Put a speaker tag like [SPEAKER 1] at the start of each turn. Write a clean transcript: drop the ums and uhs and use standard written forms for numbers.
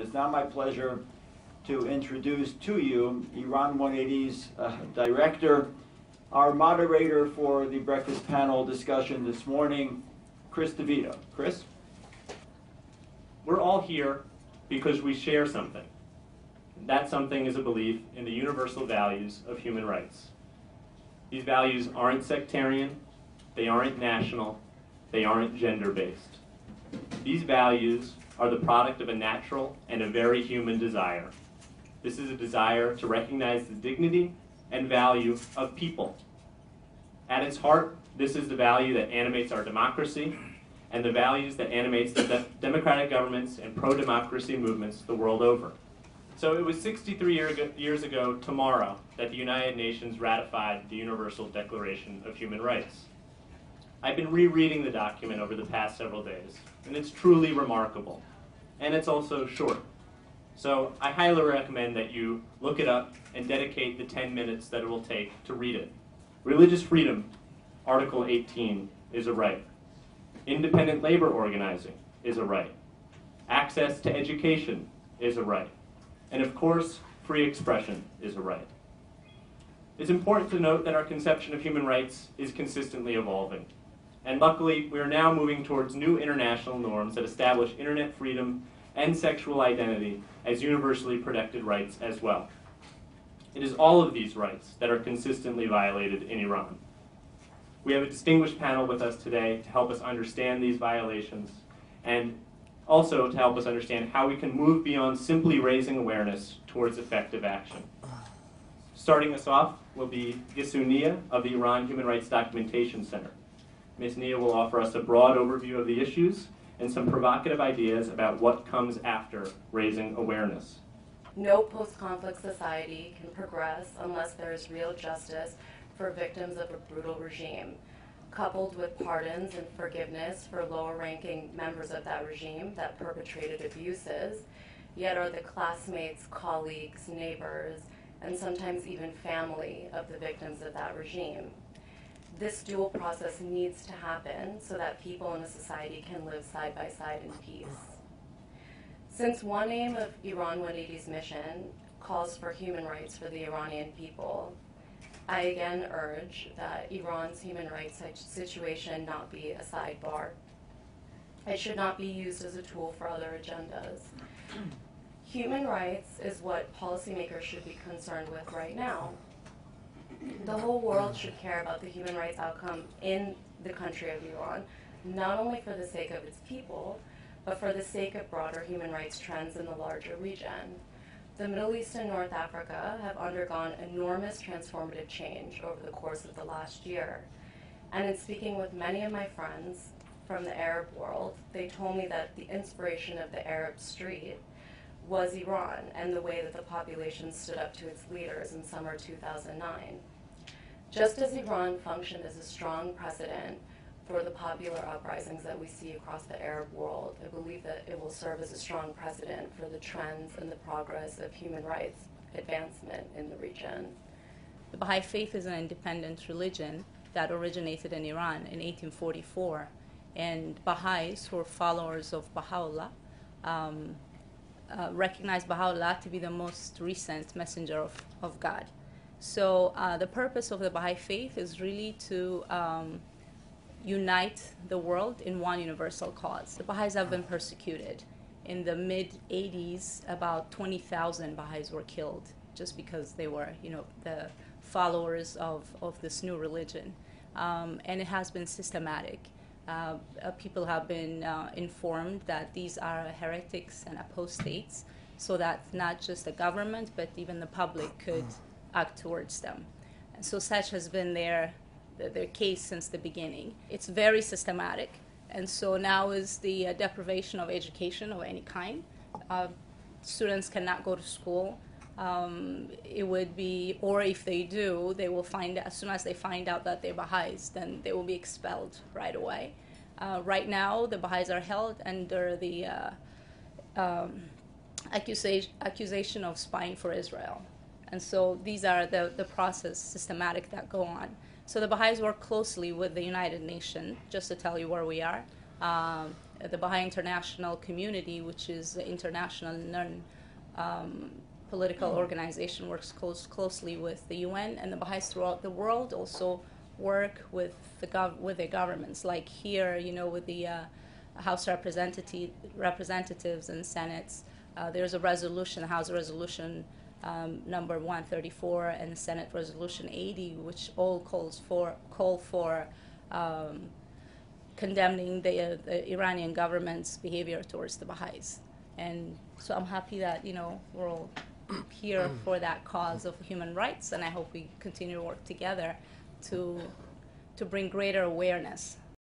[SPEAKER 1] it's now my pleasure to introduce to you Iran 180's director, our moderator for the breakfast panel discussion this morning, Chris DeVito. Chris?
[SPEAKER 2] We're all here because we share something. That something is a belief in the universal values of human rights. These values aren't sectarian, they aren't national, they aren't gender-based. These values are the product of a natural and a very human desire. This is a desire to recognize the dignity and value of people. At its heart, this is the value that animates our democracy and the values that animates the democratic governments and pro-democracy movements the world over. So it was 63 years ago tomorrow that the United Nations ratified the Universal Declaration of Human Rights. I've been rereading the document over the past several days, and it's truly remarkable. And it's also short. So I highly recommend that you look it up and dedicate the 10 minutes that it will take to read it. Religious freedom, Article 18, is a right. Independent labor organizing is a right. Access to education is a right. And of course, free expression is a right. It's important to note that our conception of human rights is consistently evolving. And luckily, we are now moving towards new international norms that establish internet freedom and sexual identity as universally protected rights as well. It is all of these rights that are consistently violated in Iran. We have a distinguished panel with us today to help us understand these violations and also to help us understand how we can move beyond simply raising awareness towards effective action. Starting us off will be Gissou Nia of the Iran Human Rights Documentation Center. Ms. Nia will offer us a broad overview of the issues and some provocative ideas about what comes after raising awareness.
[SPEAKER 3] No post-conflict society can progress unless there is real justice for victims of a brutal regime, coupled with pardons and forgiveness for lower-ranking members of that regime that perpetrated abuses, yet are the classmates, colleagues, neighbors, and sometimes even family of the victims of that regime. This dual process needs to happen so that people in a society can live side by side in peace. Since one aim of Iran 180's mission calls for human rights for the Iranian people, I again urge that Iran's human rights situation not be a sidebar. It should not be used as a tool for other agendas. Human rights is what policymakers should be concerned with right now. The whole world should care about the human rights outcome in the country of Iran, not only for the sake of its people, but for the sake of broader human rights trends in the larger region. The Middle East and North Africa have undergone enormous transformative change over the course of the last year. And in speaking with many of my friends from the Arab world, they told me that the inspiration of the Arab street was Iran and the way that the population stood up to its leaders in summer 2009. Just as Iran functioned as a strong precedent for the popular uprisings that we see across the Arab world, I believe that it will serve as a strong precedent for the trends and the progress of human rights advancement in the region.
[SPEAKER 4] The Baha'i faith is an independent religion that originated in Iran in 1844, and Baha'is, who are followers of Baha'u'llah, recognize Baha'u'llah to be the most recent messenger of God. So the purpose of the Baha'i faith is really to unite the world in one universal cause. The Baha'is have been persecuted. In the mid-80s, about 20,000 Baha'is were killed just because they were, the followers of this new religion. And it has been systematic. People have been informed that these are heretics and apostates, so that not just the government, but even the public could act towards them. And so such has been their case since the beginning. It's very systematic, and so now is the deprivation of education of any kind. Students cannot go to school. It would be, or if they do, they will find, as soon as they find out that they're Baha'is, then they will be expelled right away. Right now, the Baha'is are held under the accusation of spying for Israel. And so these are the process systematic that go on. So the Baha'is work closely with the United Nations, just to tell you where we are. the Baha'i international community, which is the international non-political organization, works closely with the UN, and the Baha'is throughout the world also work with the governments, like here, with the House representatives and Senates. There's a resolution, House Resolution number 134 and Senate Resolution 80, which all call for condemning the Iranian government's behavior towards the Baha'is. And so I'm happy that we're all here for that cause of human rights, and I hope we continue to work together to bring greater awareness